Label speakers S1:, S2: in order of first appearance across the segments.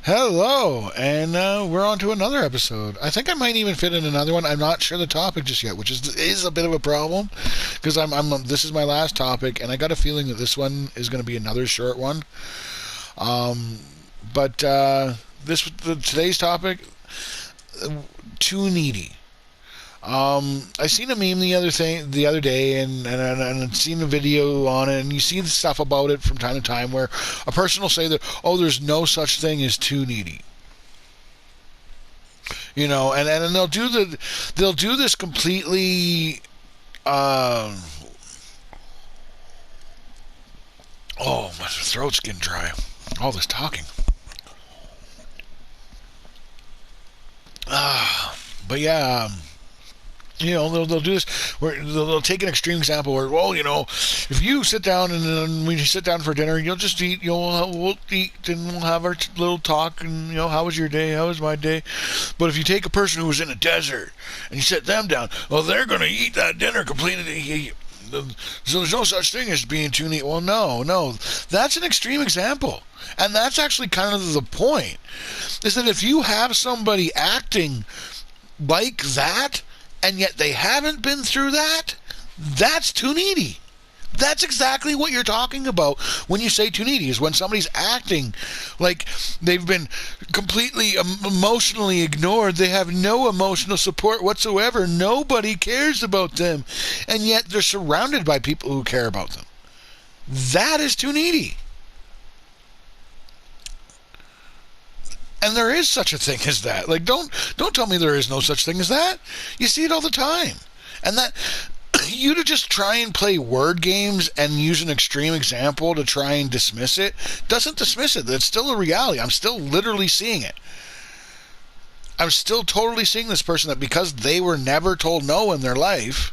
S1: Hello, and we're on to another episode. I think I might even fit in another one. I'm not sure the topic just yet, which is a bit of a problem because I'm this is my last topic, and I got a feeling that this one is going to be another short one. Um, but today's topic, too needy. I seen a meme the other day, and I'd seen a video on it, and you see the stuff about it from time to time where a person will say that, oh, there's no such thing as too needy. And they'll do this completely. Uh, oh, my throat's getting dry. All this talking. But yeah. They'll do this where they'll take an extreme example where, well, if you sit down and then when you sit down for dinner, you'll just eat, we'll eat and we'll have our little talk and, how was your day? How was my day? But if you take a person who was in a desert and you sit them down, well, they're going to eat that dinner completely. So there's no such thing as being too neat. Well, no, that's an extreme example. And that's actually kind of the point, is that if you have somebody acting like that, and yet they haven't been through that, that's too needy. That's exactly what you're talking about when you say too needy, is when somebody's acting like they've been completely emotionally ignored. They have no emotional support whatsoever. Nobody cares about them, and yet they're surrounded by people who care about them. That is too needy. And there is such a thing as that. Like, don't tell me there is no such thing as that. You see it all the time. And that you to just try and play word games and use an extreme example to try and dismiss it doesn't dismiss it. It's still a reality. I'm still literally seeing it. I'm still totally seeing this person that because they were never told no in their life,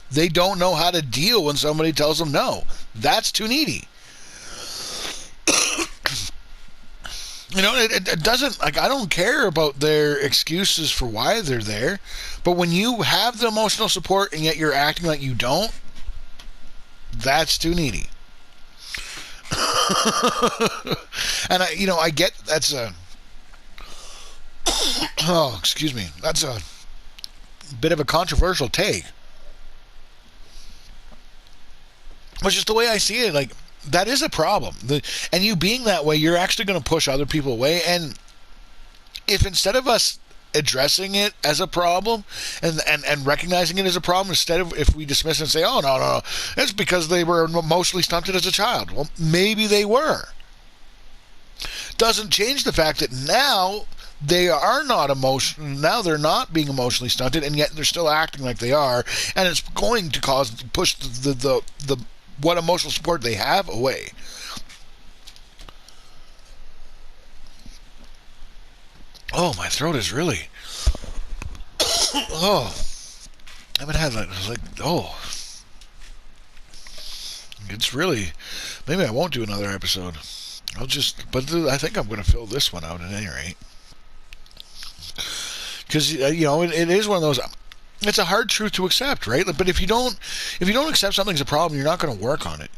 S1: they don't know how to deal when somebody tells them no. That's too needy. It doesn't, like, I don't care about their excuses for why they're there, but when you have the emotional support and yet you're acting like you don't, that's too needy. And I get that's a, oh, excuse me, that's a bit of a controversial take. But just the way I see it, like, that is a problem. And you being that way, you're actually going to push other people away. And if instead of us addressing it as a problem and recognizing it as a problem, instead of if we dismiss it and say, oh, no, it's because they were emotionally stunted as a child. Well, maybe they were. Doesn't change the fact that now they are not emotional. Now they're not being emotionally stunted, and yet they're still acting like they are. And it's going to push the what emotional support they have away. Oh, my throat is really. Oh, I haven't had oh, it's really. Maybe I won't do another episode. But I think I'm going to fill this one out at any rate. Because it is one of those. It's a hard truth to accept, right? But if you don't accept something's a problem, you're not going to work on it.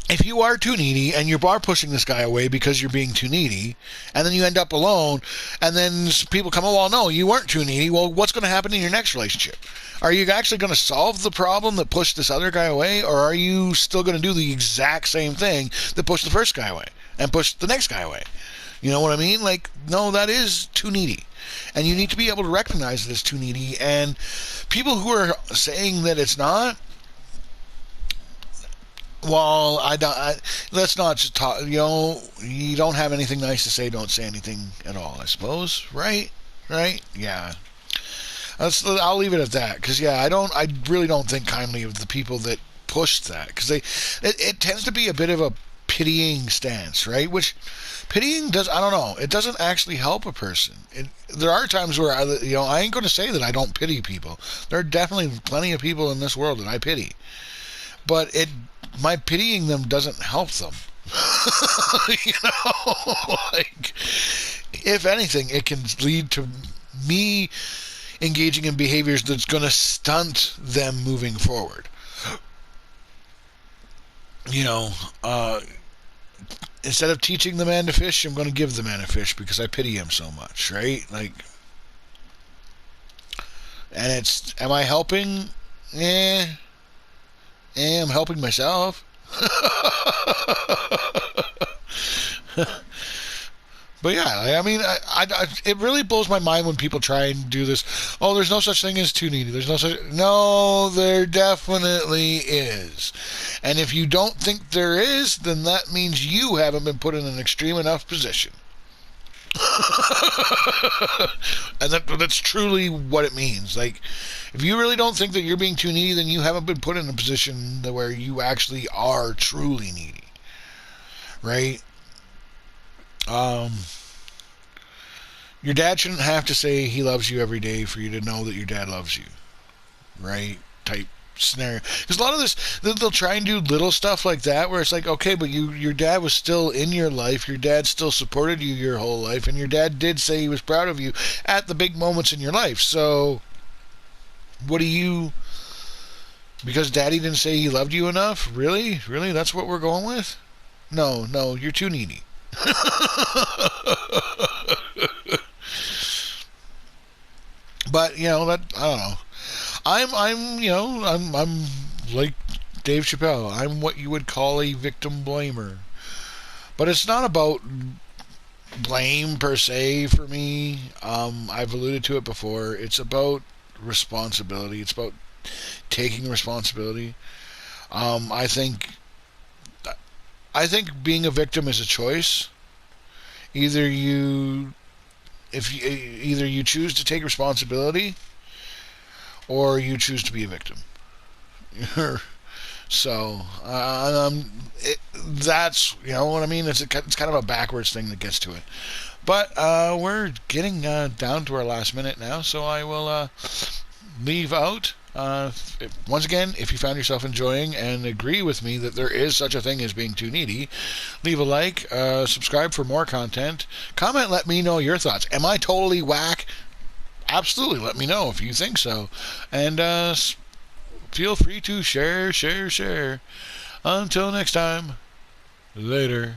S1: If you are too needy and you are pushing this guy away because you're being too needy, and then you end up alone, and then people come, oh, well, no, you weren't too needy. Well, what's going to happen in your next relationship? Are you actually going to solve the problem that pushed this other guy away, or are you still going to do the exact same thing that pushed the first guy away and pushed the next guy away? You know what I mean? Like, no, that is too needy. And you need to be able to recognize that it's too needy. And people who are saying that it's not, well, let's not just talk. You don't have anything nice to say, don't say anything at all, I suppose. Right? Yeah. I'll leave it at that. Because, yeah, I really don't think kindly of the people that push that. Because it tends to be a bit of a pitying stance, right? Which pitying I don't know, it doesn't actually help a person. There are times where I ain't going to say that I don't pity people. There are definitely plenty of people in this world that I pity, but my pitying them doesn't help them. Like, if anything, it can lead to me engaging in behaviors that's going to stunt them moving forward. instead of teaching the man to fish, I'm going to give the man a fish because I pity him so much, right? Like, and am I helping? Eh, I'm helping myself. But yeah, I mean, it really blows my mind when people try and do this. Oh, there's no such thing as too needy. There's no such. No, there definitely is. And if you don't think there is, then that means you haven't been put in an extreme enough position. And that's truly what it means. Like, if you really don't think that you're being too needy, then you haven't been put in a position where you actually are truly needy, right? Um, your dad shouldn't have to say he loves you every day for you to know that your dad loves you, right? Type scenario. Because a lot of this, they'll try and do little stuff like that where it's like, okay, but your dad was still in your life. Your dad still supported you your whole life, and your dad did say he was proud of you at the big moments in your life. So, what do you? Because daddy didn't say he loved you enough? Really? Really? That's what we're going with? No, you're too needy. But that I don't know. I'm like Dave Chappelle. I'm what you would call a victim blamer. But it's not about blame per se for me. I've alluded to it before. It's about responsibility. It's about taking responsibility. Um, I think I think being a victim is a choice. Either you either you choose to take responsibility or you choose to be a victim. So that's what I mean. It's kind of a backwards thing that gets to it. But we're getting down to our last minute now, so I will leave out. Once again, if you found yourself enjoying and agree with me that there is such a thing as being too needy, leave a like, subscribe for more content, comment, let me know your thoughts. Am I totally whack? Absolutely, let me know if you think so. And feel free to share. Until next time, later.